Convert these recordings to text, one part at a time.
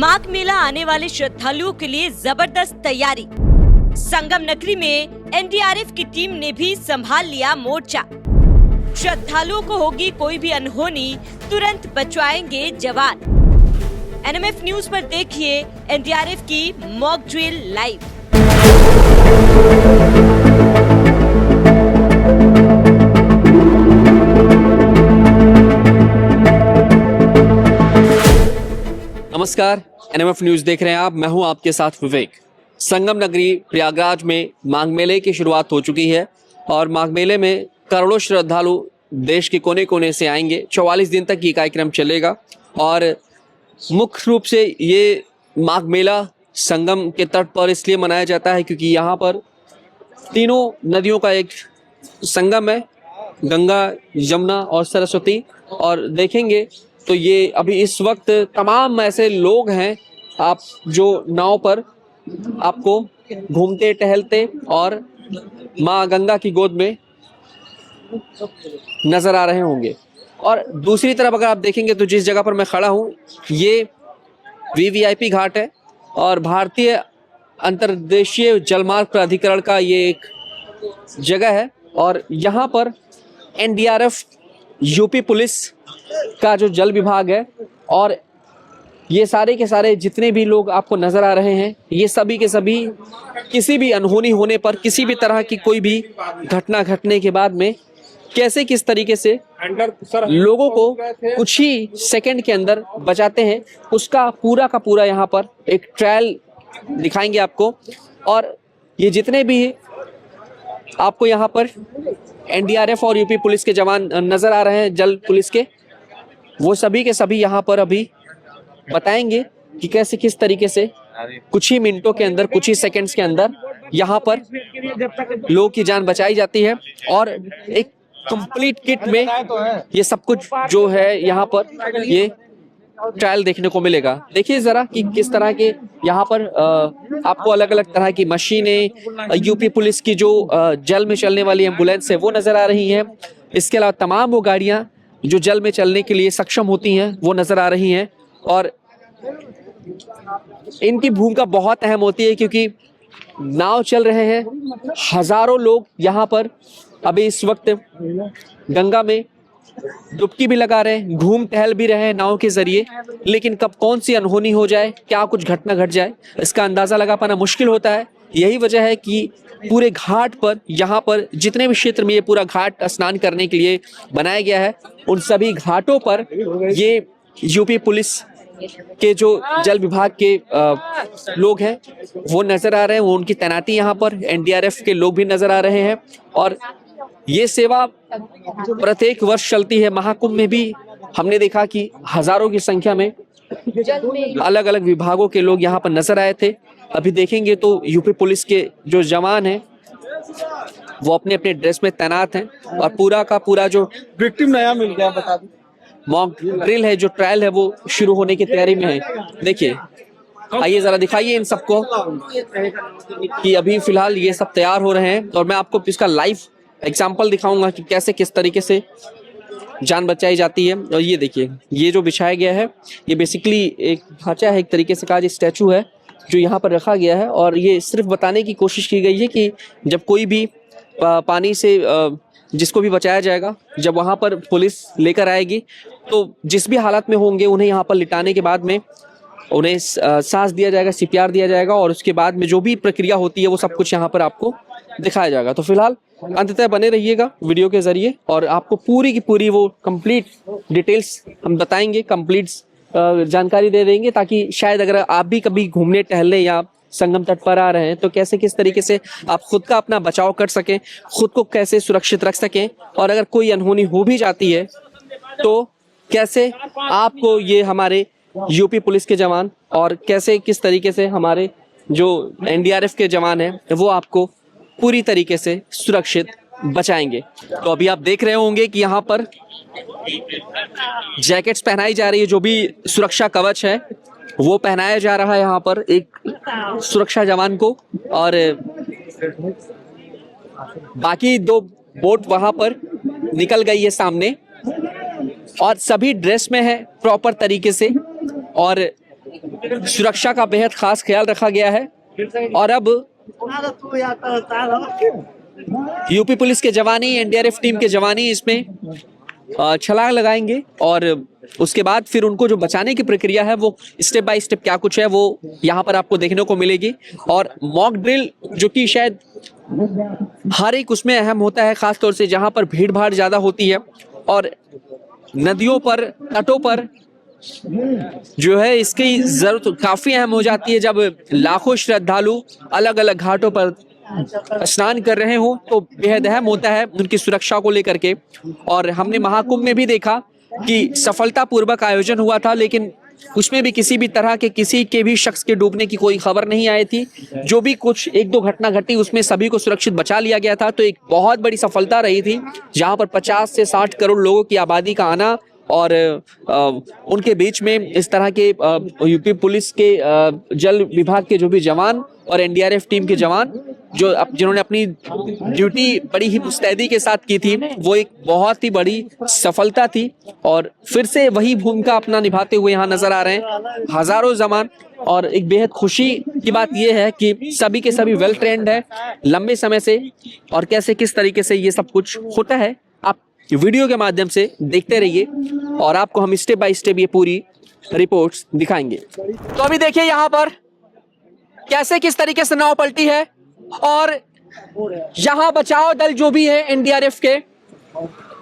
माघ मेला आने वाले श्रद्धालुओं के लिए जबरदस्त तैयारी। संगम नगरी में एनडीआरएफ की टीम ने भी संभाल लिया मोर्चा। श्रद्धालुओं को होगी कोई भी अनहोनी, तुरंत बचवाएंगे जवान। एनएमएफ न्यूज पर देखिए एनडीआरएफ की मॉक ड्रिल लाइव। नमस्कार, एनएमएफ न्यूज देख रहे हैं आप। मैं हूं आपके साथ विवेक। संगम नगरी प्रयागराज में माघ मेले की शुरुआत हो चुकी है और माघ मेले में करोड़ों श्रद्धालु देश के कोने कोने से आएंगे। 44 दिन तक ये कार्यक्रम चलेगा और मुख्य रूप से ये माघ मेला संगम के तट पर इसलिए मनाया जाता है क्योंकि यहाँ पर तीनों नदियों का एक संगम है, गंगा, यमुना और सरस्वती। और देखेंगे तो ये अभी इस वक्त तमाम ऐसे लोग हैं आप जो नाव पर आपको घूमते टहलते और माँ गंगा की गोद में नजर आ रहे होंगे। और दूसरी तरफ अगर आप देखेंगे तो जिस जगह पर मैं खड़ा हूँ ये वीवीआईपी घाट है और भारतीय अंतर्देशीय जलमार्ग प्राधिकरण का ये एक जगह है। और यहाँ पर एनडीआरएफ, यूपी पुलिस का जो जल विभाग है और ये सारे के सारे जितने भी लोग आपको नजर आ रहे हैं, ये सभी के सभी किसी भी अनहोनी होने पर, किसी भी तरह की कोई भी घटना घटने के बाद में कैसे किस तरीके से लोगों को कुछ ही सेकंड के अंदर बचाते हैं, उसका पूरा का पूरा यहाँ पर एक ट्रायल दिखाएंगे आपको। और ये जितने भी आपको यहाँ पर एनडीआरएफ और यूपी पुलिस के जवान नजर आ रहे हैं, जल पुलिस के, वो सभी के सभी यहाँ पर अभी बताएंगे कि कैसे किस तरीके से कुछ ही मिनटों के अंदर, कुछ ही सेकंड्स के अंदर यहाँ पर लोगों की जान बचाई जाती है। और एक कंप्लीट किट में ये सब कुछ जो है यहाँ पर ये ट्रायल देखने को मिलेगा। देखिए जरा कि किस तरह के यहाँ पर आपको अलग अलग तरह की मशीनें, यूपी पुलिस की जो जल में चलने वाली एम्बुलेंस है वो नजर आ रही है। इसके अलावा तमाम वो गाड़ियां जो जल में चलने के लिए सक्षम होती हैं वो नजर आ रही हैं। और इनकी भूमिका बहुत अहम होती है क्योंकि नाव चल रहे हैं, हजारों लोग यहाँ पर अभी इस वक्त गंगा में डुबकी भी लगा रहे हैं, घूम टहल भी रहे हैं नाव के जरिए। लेकिन कब कौन सी अनहोनी हो जाए, क्या कुछ घटना घट जाए, इसका अंदाजा लगा पाना मुश्किल होता है। यही वजह है कि पूरे घाट पर, यहाँ पर जितने भी क्षेत्र में ये पूरा घाट स्नान करने के लिए बनाया गया है, उन सभी घाटों पर ये यूपी पुलिस के जो जल विभाग के लोग हैं वो नजर आ रहे हैं। वो उनकी तैनाती यहाँ पर एनडीआरएफ के लोग भी नजर आ रहे हैं। और ये सेवा प्रत्येक वर्ष चलती है। महाकुंभ में भी हमने देखा कि हजारों की संख्या में अलग अलग विभागों के लोग यहाँ पर नजर आए थे। अभी देखेंगे तो यूपी पुलिस के जो जवान हैं वो अपने अपने ड्रेस में तैनात हैं और पूरा का पूरा जो विक्टिम नया मिल गया, बता दूं, मॉक ड्रिल है, जो ट्रायल है वो शुरू होने की तैयारी में है। देखिए, आइए जरा दिखाइए इन सबको कि अभी फिलहाल ये सब तैयार हो रहे हैं और मैं आपको इसका लाइव एग्जाम्पल दिखाऊंगा कि कैसे किस तरीके से जान बचाई जाती है। और ये देखिए, ये जो बिछाया गया है ये बेसिकली एक ढांचा है, एक तरीके से कहा, स्टैचू है जो यहाँ पर रखा गया है। और ये सिर्फ बताने की कोशिश की गई है कि जब कोई भी पानी से जिसको भी बचाया जाएगा, जब वहाँ पर पुलिस लेकर आएगी तो जिस भी हालत में होंगे उन्हें यहाँ पर लिटाने के बाद में उन्हें सांस दिया जाएगा, सीपीआर दिया जाएगा और उसके बाद में जो भी प्रक्रिया होती है वो सब कुछ यहाँ पर आपको दिखाया जाएगा। तो फिलहाल अंततः बने रहिएगा वीडियो के जरिए और आपको पूरी की पूरी वो कंप्लीट डिटेल्स हम बताएंगे, कंप्लीट जानकारी दे देंगे, ताकि शायद अगर आप भी कभी घूमने टहलने या संगम तट पर आ रहे हैं तो कैसे किस तरीके से आप खुद का अपना बचाव कर सकें, खुद को कैसे सुरक्षित रख सकें, और अगर कोई अनहोनी हो भी जाती है तो कैसे आपको ये हमारे यूपी पुलिस के जवान और कैसे किस तरीके से हमारे जो एनडीआरएफ के जवान हैं वो आपको पूरी तरीके से सुरक्षित बचाएंगे। तो अभी आप देख रहे होंगे कि यहाँ पर जैकेट्स पहनाई जा रही है, जो भी सुरक्षा कवच है वो पहनाया जा रहा है यहाँ पर एक सुरक्षा जवान को। और बाकी दो बोट वहां पर निकल गई है सामने और सभी ड्रेस में है प्रॉपर तरीके से। और सुरक्षा का बेहद खास ख्याल रखा गया है और अब यूपी पुलिस के जवानी, एनडीआरएफ टीम के जवानी इसमें छलांग लगाएंगे और उसके बाद फिर उनको जो बचाने की प्रक्रिया है वो स्टेप बाय स्टेप क्या कुछ है वो यहाँ पर आपको देखने को मिलेगी। और मॉक ड्रिल जो कि शायद हर एक उसमें अहम होता है, खास तौर से जहाँ पर भीड़ भाड़ ज्यादा होती है और नदियों पर, तटों पर जो है इसकी जरूरत काफी अहम हो जाती है। जब लाखों श्रद्धालु अलग अलग घाटों पर स्नान कर रहे हो तो बेहद अहम होता है उनकी सुरक्षा को लेकर के। और हमने महाकुंभ में भी देखा कि सफलतापूर्वक आयोजन हुआ था, लेकिन उसमें भी किसी भी तरह के किसी के भी शख्स के डूबने की कोई खबर नहीं आई थी। जो भी कुछ एक दो घटना घटी उसमें सभी को सुरक्षित बचा लिया गया था। तो एक बहुत बड़ी सफलता रही थी, जहां पर 50 से 60 करोड़ लोगों की आबादी का आना और उनके बीच में इस तरह के यूपी पुलिस के जल विभाग के जो भी जवान और एनडीआरएफ टीम के जवान जिन्होंने अपनी ड्यूटी बड़ी ही मुस्तैदी के साथ की थी, वो एक बहुत ही बड़ी सफलता थी। और फिर से वही भूमिका अपना निभाते हुए यहाँ नजर आ रहे हैं हजारों जवान। और एक बेहद खुशी की बात यह है कि सभी के सभी वेल ट्रेंड है लंबे समय से, और कैसे किस तरीके से ये सब कुछ होता है आप वीडियो के माध्यम से देखते रहिए और आपको हम स्टेप बाय स्टेप ये पूरी रिपोर्ट्स दिखाएंगे। तो अभी देखिए यहाँ पर कैसे किस तरीके से नाव पलटी है और यहाँ बचाव दल जो भी है एनडीआरएफ के,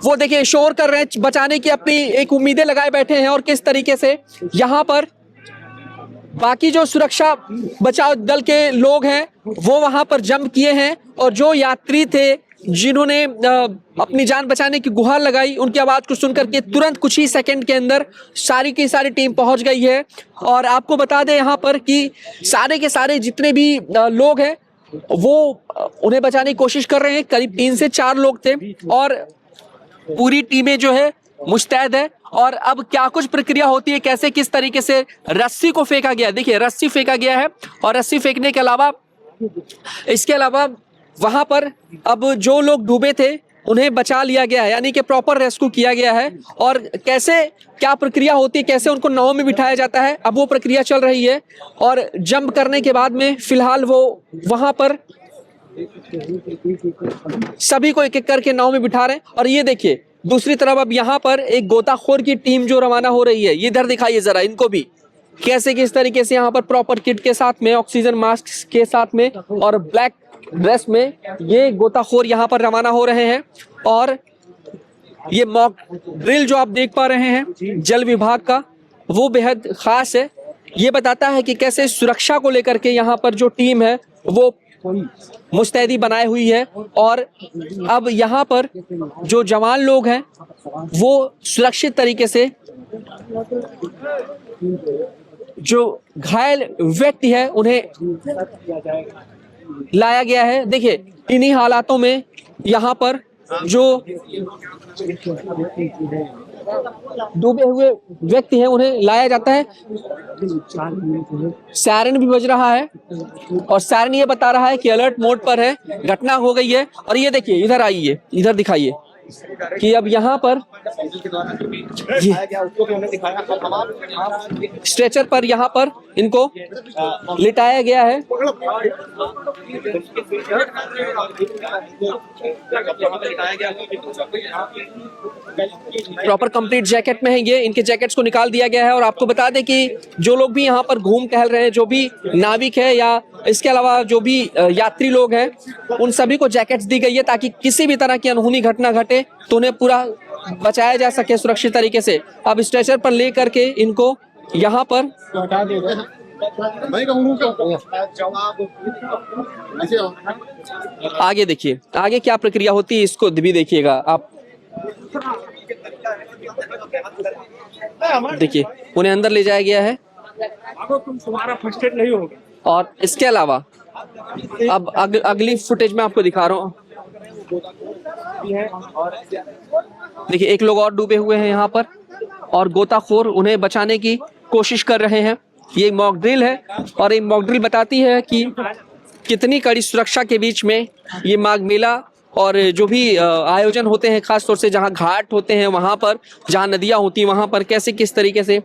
वो देखिए शोर कर रहे हैं, बचाने की अपनी एक उम्मीदें लगाए बैठे हैं। और किस तरीके से यहाँ पर बाकी जो सुरक्षा बचाव दल के लोग हैं वो वहां पर जंप किए हैं और जो यात्री थे जिन्होंने अपनी जान बचाने की गुहार लगाई, उनकी आवाज को सुनकर के तुरंत कुछ ही सेकंड के अंदर सारी की सारी टीम पहुंच गई है। और आपको बता दें यहाँ पर कि सारे के सारे जितने भी लोग हैं वो उन्हें बचाने की कोशिश कर रहे हैं। करीब 3 से 4 लोग थे और पूरी टीमें जो है मुस्तैद है। और अब क्या कुछ प्रक्रिया होती है, कैसे किस तरीके से रस्सी को फेंका गया, देखिए रस्सी फेंका गया है और रस्सी फेंकने के अलावा इसके अलावा वहां पर अब जो लोग डूबे थे उन्हें बचा लिया गया है, यानी कि प्रॉपर रेस्क्यू किया गया है। और कैसे क्या प्रक्रिया होती है, कैसे उनको नाव में बिठाया जाता है, अब वो प्रक्रिया चल रही है। और जंप करने के बाद में फिलहाल वो वहां पर सभी को एक एक करके नाव में बिठा रहे हैं। और ये देखिए दूसरी तरफ अब यहाँ पर एक गोताखोर की टीम जो रवाना हो रही है, ये इधर दिखाइए जरा इनको भी, कैसे किस तरीके से यहाँ पर प्रॉपर किट के साथ में, ऑक्सीजन मास्क के साथ में और ब्लैक ड्रेस में ये गोताखोर यहाँ पर रवाना हो रहे हैं। और ये मॉक ड्रिल जो आप देख पा रहे हैं जल विभाग का, वो बेहद खास है। ये बताता है कि कैसे सुरक्षा को लेकर के यहाँ पर जो टीम है वो मुस्तैदी बनाई हुई है। और अब यहाँ पर जो जवान लोग हैं वो सुरक्षित तरीके से, जो घायल व्यक्ति है उन्हें लाया गया है। देखिए इन्हीं हालातों में यहाँ पर जो डूबे हुए व्यक्ति हैं उन्हें लाया जाता है। सायरन भी बज रहा है और सायरन ये बता रहा है कि अलर्ट मोड पर है, घटना हो गई है। और ये देखिए इधर आइए, इधर दिखाइए कि अब यहाँ पर स्ट्रेचर पर यहाँ पर इनको लिटाया गया है। प्रॉपर कंप्लीट जैकेट में है ये, इनके जैकेट्स को निकाल दिया गया है। और आपको बता दें कि जो लोग भी यहाँ पर घूम टहल रहे हैं, जो भी नाविक है या इसके अलावा जो भी यात्री लोग हैं, उन सभी को जैकेट्स दी गई है ताकि किसी भी तरह की अनहोनी घटना घटे तो उन्हें पूरा बचाया जा सके सुरक्षित तरीके से। अब स्ट्रेचर पर ले करके इनको यहाँ पर आगे देखिए, आगे क्या प्रक्रिया होती है इसको भी देखिएगा आप। देखिए उन्हें अंदर ले जाया गया है। तुम्हारा फर्स्ट एड नहीं होगा। और इसके अलावा अब अगली फुटेज में आपको दिखा रहा हूँ। देखिए एक लोग और डूबे हुए हैं यहाँ पर और गोताखोर उन्हें बचाने की कोशिश कर रहे हैं। ये मॉक ड्रिल है और ये मॉक ड्रिल बताती है कि कितनी कड़ी सुरक्षा के बीच में ये माघ मेला और जो भी आयोजन होते हैं, खास तौर से जहां घाट होते हैं वहां पर, जहां नदियां होती हैं वहां पर कैसे किस तरीके से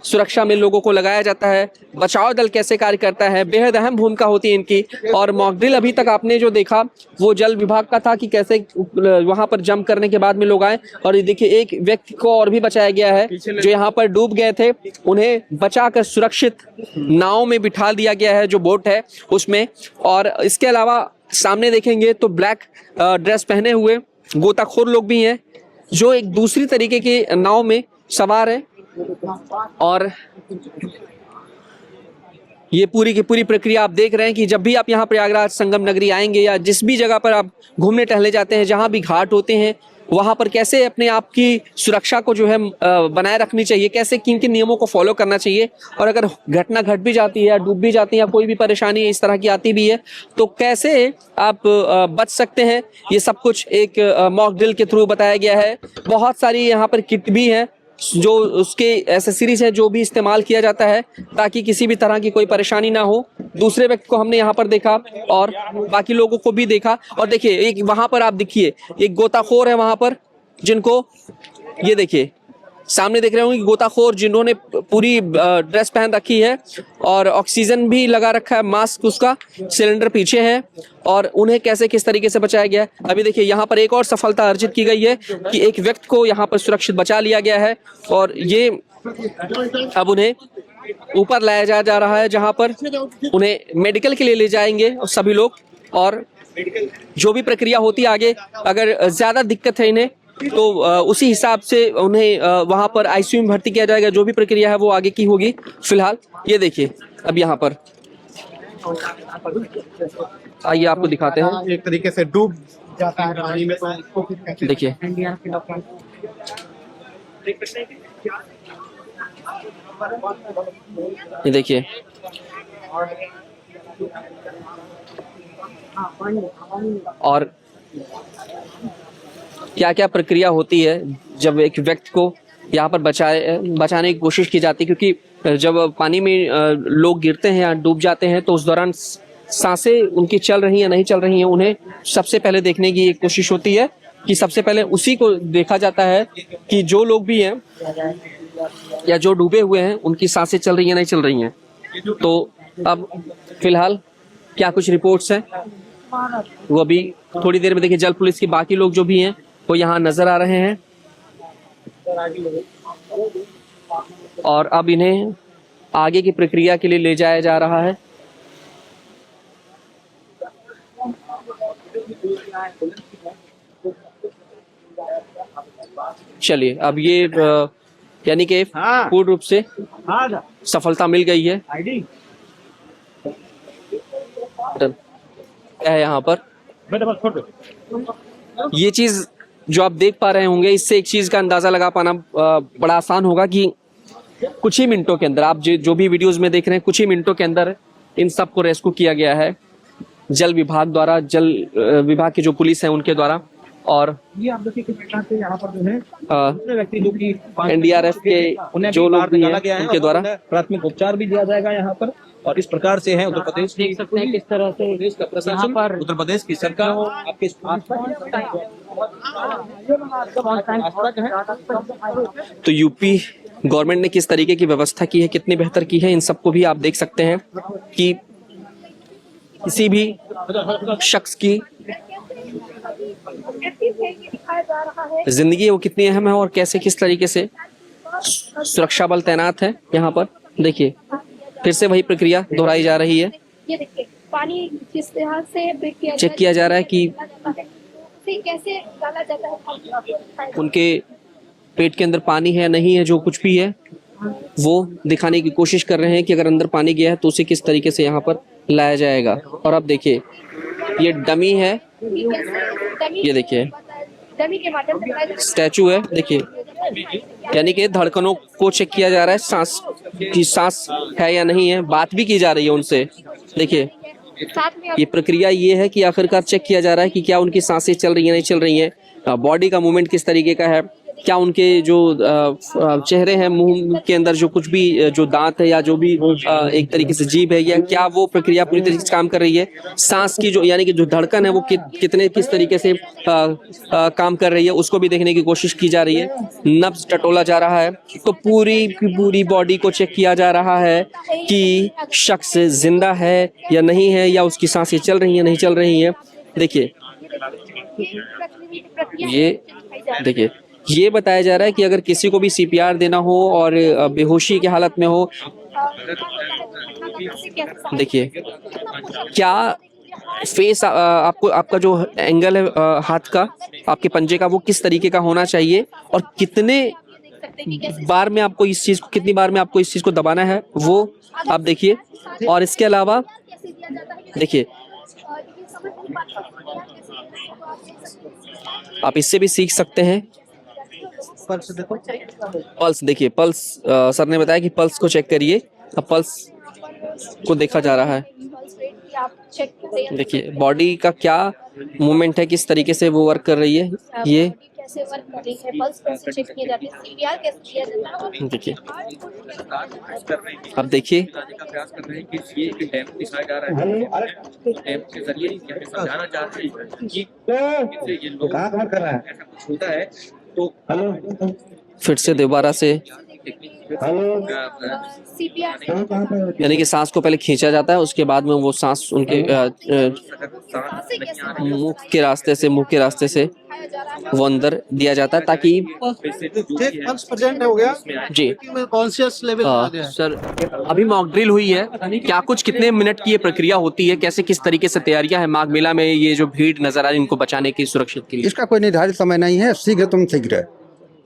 सुरक्षा में लोगों को लगाया जाता है, बचाव दल कैसे कार्य करता है, बेहद अहम भूमिका होती है इनकी। और मॉक ड्रिल अभी तक आपने जो देखा वो जल विभाग का था कि कैसे वहां पर जंप करने के बाद में लोग आए। और ये देखिए एक व्यक्ति को और भी बचाया गया है जो यहाँ पर डूब गए थे, उन्हें बचाकर सुरक्षित नाव में बिठा दिया गया है, जो बोट है उसमें। और इसके अलावा सामने देखेंगे तो ब्लैक ड्रेस पहने हुए गोताखोर लोग भी हैं जो एक दूसरी तरीके के नाव में सवार हैं। और ये पूरी की पूरी प्रक्रिया आप देख रहे हैं कि जब भी आप यहाँ प्रयागराज संगम नगरी आएंगे या जिस भी जगह पर आप घूमने टहलने जाते हैं, जहाँ भी घाट होते हैं वहाँ पर कैसे अपने आप की सुरक्षा को जो है बनाए रखनी चाहिए, कैसे किन किन नियमों को फॉलो करना चाहिए। और अगर घटना घट भी जाती है या डूब भी जाती है या कोई भी परेशानी इस तरह की आती भी है तो कैसे आप बच सकते हैं, ये सब कुछ एक मॉक ड्रिल के थ्रू बताया गया है। बहुत सारी यहाँ पर किट भी है जो उसके एसेसरीज है जो भी इस्तेमाल किया जाता है ताकि किसी भी तरह की कोई परेशानी ना हो। दूसरे व्यक्ति को हमने यहाँ पर देखा और बाकी लोगों को भी देखा। और देखिए एक वहां पर आप देखिए एक गोताखोर है वहां पर, जिनको ये देखिए सामने देख रहे होंगे गोताखोर जिन्होंने पूरी ड्रेस पहन रखी है और ऑक्सीजन भी लगा रखा है, मास्क उसका सिलेंडर पीछे है, और उन्हें कैसे किस तरीके से बचाया गया है। अभी देखिए यहाँ पर एक और सफलता अर्जित की गई है कि एक व्यक्ति को यहाँ पर सुरक्षित बचा लिया गया है और ये अब उन्हें ऊपर लाया जा रहा है जहाँ पर उन्हें मेडिकल के लिए ले जाएंगे सभी लोग। और जो भी प्रक्रिया होती है आगे, अगर ज्यादा दिक्कत है इन्हें तो उसी हिसाब से उन्हें वहां पर आईसीयू में भर्ती किया जाएगा। जो भी प्रक्रिया है वो आगे की होगी। फिलहाल ये देखिए अब यहाँ पर आइए आपको दिखाते हैं, एक तरीके से डूब जाता है पानी में, तो देखिए ये देखिए और क्या क्या प्रक्रिया होती है जब एक व्यक्ति को यहाँ पर बचाने की कोशिश की जाती है, क्योंकि जब पानी में लोग गिरते हैं या डूब जाते हैं तो उस दौरान सांसें उनकी चल रही हैं नहीं चल रही हैं, उन्हें सबसे पहले देखने की एक कोशिश होती है कि सबसे पहले उसी को देखा जाता है कि जो लोग भी हैं या जो डूबे हुए हैं उनकी सांसें चल रही हैं नहीं चल रही हैं। तो अब फिलहाल क्या कुछ रिपोर्ट्स हैं वो अभी थोड़ी देर में देखिए जल पुलिस के बाकी लोग जो भी हैं वो यहाँ नजर आ रहे हैं और अब इन्हें आगे की प्रक्रिया के लिए ले जाया जा रहा है। चलिए अब ये यानी कि पूर्ण रूप से सफलता मिल गई है। क्या है यहाँ पर ये चीज जो आप देख पा रहे होंगे, इससे एक चीज का अंदाजा लगा पाना बड़ा आसान होगा कि कुछ ही मिनटों के अंदर आप जो भी वीडियोस में देख रहे हैं, कुछ ही मिनटों के अंदर इन सबको रेस्क्यू किया गया है जल विभाग द्वारा, जल विभाग की जो पुलिस है उनके द्वारा। और ये आप देखिए किस प्रकार से यहाँ पर जो है दूसरे व्यक्ति जो कि एनडीआरएफ के जो लोग भी हैं उनके द्वारा प्राथमिक उपचार भी दिया जाएगा यहाँ पर। और इस प्रकार से है उत्तर प्रदेश, देख सकते हैं किस तरह से प्रदेश का प्रशासन, उत्तर प्रदेश की सरकार आपके तो यूपी गवर्नमेंट ने किस तरीके की व्यवस्था की है, कितनी बेहतर की है, इन सबको भी आप देख सकते हैं कि किसी भी शख्स की जिंदगी वो कितनी अहम है और कैसे किस तरीके से सुरक्षा बल तैनात है यहाँ पर। देखिए फिर से वही प्रक्रिया दोहराई जा रही है। ये देखिए पानी किस तरह से चेक किया जा रहा है कि कैसे डाला जाता है, उनके पेट के अंदर पानी है नहीं है, जो कुछ भी है वो दिखाने की कोशिश कर रहे हैं कि अगर अंदर पानी गया है तो उसे किस तरीके से यहाँ पर लाया जाएगा। और अब देखिए ये डमी है, ये देखिए डमी के माध्यम से स्टैचू है, देखिए यानी कि धड़कनों को चेक किया जा रहा है, सांस की सांस है या नहीं है, बात भी की जा रही है उनसे। देखिए साथ में ये प्रक्रिया ये है कि आखिरकार चेक किया जा रहा है कि क्या उनकी सांसें चल रही है नहीं चल रही हैं, बॉडी का मूवमेंट किस तरीके का है, क्या उनके जो चेहरे हैं, मुंह के अंदर जो कुछ भी जो दांत है या जो भी एक तरीके से जीभ है, या क्या वो प्रक्रिया पूरी तरीके से काम कर रही है, सांस की जो यानी कि जो धड़कन है वो कितने किस तरीके से काम कर रही है, उसको भी देखने की कोशिश की जा रही है। नब्ज टटोला जा रहा है, तो पूरी की पूरी बॉडी को चेक किया जा रहा है कि शख्स जिंदा है या नहीं है, या उसकी सांसें चल रही हैं नहीं चल रही हैं। देखिए ये बताया जा रहा है कि अगर किसी को भी सीपीआर देना हो और बेहोशी की हालत में हो, देखिए क्या फेस आपको आपका जो एंगल है हाथ का, आपके पंजे का, वो किस तरीके का होना चाहिए और कितने बार में आपको इस चीज को कितनी बार में आपको इस चीज को दबाना है, वो आप देखिए। और इसके अलावा देखिए आप इससे भी सीख सकते हैं। पल्स देखिए, पल्स सर ने बताया कि पल्स को चेक करिए। अब पल्स को देखा जा रहा है, देखिए बॉडी का क्या मूवमेंट है, किस तरीके से वो वर्क कर रही है। ये कैसे वर्क कर रही है, पल्स कैसे चेक किए जाते हैं, सीपीआर कैसे किया जाता है। देखिए अब देखिए प्रयास कर रहे हैं कि ये एक डेमो दिखाया जा रहा है, डेमो के जरिए ये समझाना चाहते हैं कि इससे ये लोग ऐसा कुछ होता है तो फिर से दोबारा से सीपीआर यानी कि सांस को पहले खींचा जाता है, उसके बाद में वो सांस उनके मुंह के रास्ते से वो अंदर दिया जाता है, ताकि पल्स प्रेजेंट हो गया जी कॉन्शियस लेवल आ गया। सर अभी मॉक ड्रिल हुई है, क्या कुछ कितने मिनट की ये प्रक्रिया होती है, कैसे किस तरीके से तैयारियां है माघ मेला में, ये जो भीड़ नजर आ रही है इनको बचाने की सुरक्षित के लिए? इसका कोई निर्धारित समय नहीं है, शीघ्र तुम शीघ्र।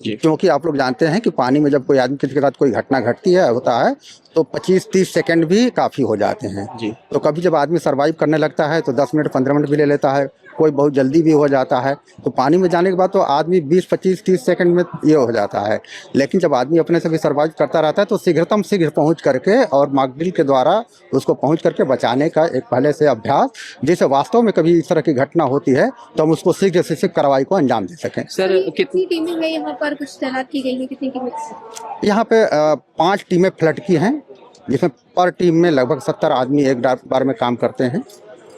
क्योंकि आप लोग जानते हैं कि पानी में जब कोई आदमी के साथ कोई घटना घटती है होता है तो 25-30 सेकंड भी काफ़ी हो जाते हैं जी। तो कभी जब आदमी सरवाइव करने लगता है तो 10 मिनट 15 मिनट भी ले लेता है, कोई बहुत जल्दी भी हो जाता है। तो पानी में जाने के बाद तो आदमी 20-25-30 सेकंड में ये हो जाता है, लेकिन जब आदमी अपने से भी सर्वाइव करता रहता है तो शीघ्रतम शीघ्र पहुंच करके और मॉक ड्रिल के द्वारा उसको पहुंच करके बचाने का एक पहले से अभ्यास, जिससे वास्तव में कभी इस तरह की घटना होती है तो हम उसको शीघ्र से शीघ्र कार्रवाई को अंजाम दे सकें। सर कितनी टीमें हैं यहाँ पर, कुछ तैनात की गई है, कितनी टीमें? यहाँ पे 5 टीमें फ्लड की हैं, जिसमें पर टीम में लगभग 70 आदमी एक बार में काम करते हैं,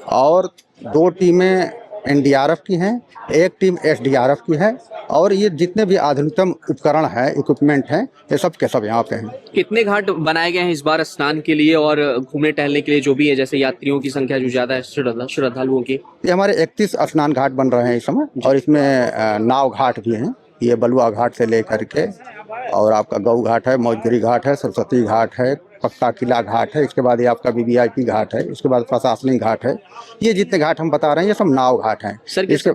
और 2 टीमें एनडीआरएफ की हैं, 1 टीम एसडीआरएफ की है, और ये जितने भी आधुनिकतम उपकरण है, इक्विपमेंट हैं, ये सब के सब यहाँ पे हैं। कितने घाट बनाए गए हैं इस बार स्नान के लिए और घूमने टहलने के लिए, जो भी है, जैसे यात्रियों की संख्या जो ज्यादा है श्रद्धालुओं की? ये हमारे 31 स्नान घाट बन रहे हैं इस समय, और इसमें नाव घाट भी हैं, ये बलुआ घाट से लेकर के और आपका गौ घाट है, मौजगिरी घाट है, सरस्वती घाट है, पक्का किला घाट है, इसके बाद ये आपका वीवीआईपी घाट है, इसके बाद प्रशासनिक घाट है। ये जितने घाट हम बता रहे हैं ये सब नाव घाट हैं। सर इसके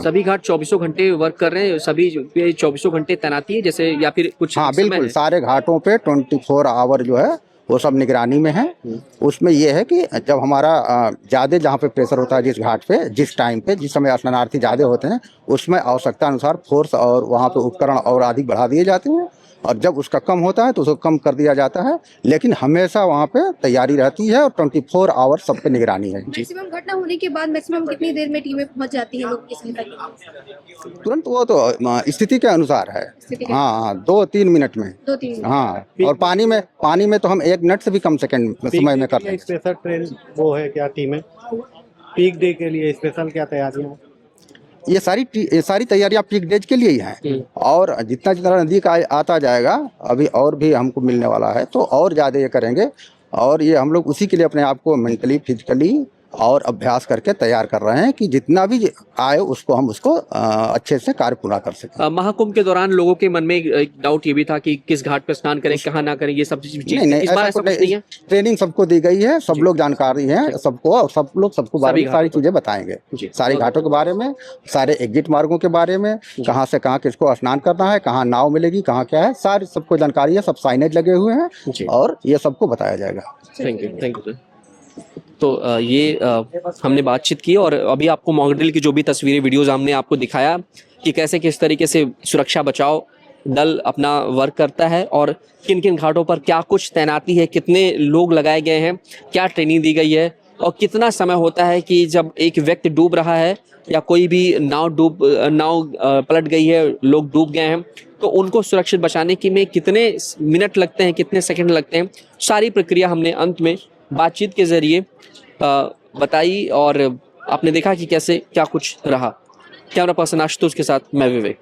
सभी घाट 24 घंटे वर्क कर रहे हैं, सभी 24 घंटे तैनाती है जैसे, या फिर कुछ? हाँ बिल्कुल, सारे घाटों पे 24 आवर जो है वो सब निगरानी में है। उसमें ये है कि जब हमारा ज़्यादा जहाँ पे प्रेशर होता है जिस घाट पे, जिस टाइम पे, जिस समय स्नानार्थी ज़्यादा होते हैं, उसमें आवश्यकता अनुसार फोर्स और वहाँ पे उपकरण और अधिक बढ़ा दिए जाते हैं, और जब उसका कम होता है तो उसको कम कर दिया जाता है, लेकिन हमेशा वहाँ पे तैयारी रहती है और 24 आवर सब पे निगरानी है। मैक्सिमम घटना होने के बाद मैक्सिमम कितनी देर में टीमें पहुंच जाती हैं लोग किसी तक? तुरंत वो तो स्थिति के अनुसार है। हाँ 2-3 मिनट में। 2-3 हाँ, और पानी में तो हम 1 मिनट से भी कम सेकंड समय में करते हैं। स्पेशल ट्रेन वो है क्या टीम है, पीक डे के लिए स्पेशल क्या तैयारियां? ये सारी तैयारियां पीक डेज के लिए ही हैं, और जितना जितना नज़दीक आता जाएगा अभी और भी हमको मिलने वाला है तो और ज़्यादा ये करेंगे, और ये हम लोग उसी के लिए अपने आप को मेंटली फिजिकली और अभ्यास करके तैयार कर रहे हैं कि जितना भी आए उसको हम अच्छे से कार्य पूरा कर सकें। महाकुंभ के दौरान लोगों के मन में एक डाउट ये भी था कि किस घाट पर स्नान करें, कहाँ ना करें, ये सब चीज नहीं, इस बार ऐसा कुछ नहीं है। ट्रेनिंग सबको दी गई है, सब लोग जानकारी है सबको, और सब लोग सबको बारे में सारी चीजें बताएंगे, सारी घाटों के बारे में, सारे एग्जिट मार्गों के बारे में, कहाँ से कहाँ किसको स्नान करना है, कहाँ नाव मिलेगी, कहाँ क्या है, सारी सबको जानकारी है, सब साइनेज लगे हुए हैं और ये सबको बताया जाएगा। Thank you sir. तो ये हमने बातचीत की, और अभी आपको मॉक ड्रिल की जो भी तस्वीरें वीडियोस हमने आपको दिखाया कि कैसे किस तरीके से सुरक्षा बचाव दल अपना वर्क करता है, और किन किन घाटों पर क्या कुछ तैनाती है, कितने लोग लगाए गए हैं, क्या ट्रेनिंग दी गई है, और कितना समय होता है कि जब एक व्यक्ति डूब रहा है या कोई भी नाव पलट गई है, लोग डूब गए हैं, तो उनको सुरक्षित बचाने की में कितने मिनट लगते हैं, कितने सेकंड लगते हैं, सारी प्रक्रिया हमने अंत में बातचीत के जरिए बताई और आपने देखा कि कैसे क्या कुछ रहा। कैमरा पर्सन आशुतोष के साथ मैं विवेक।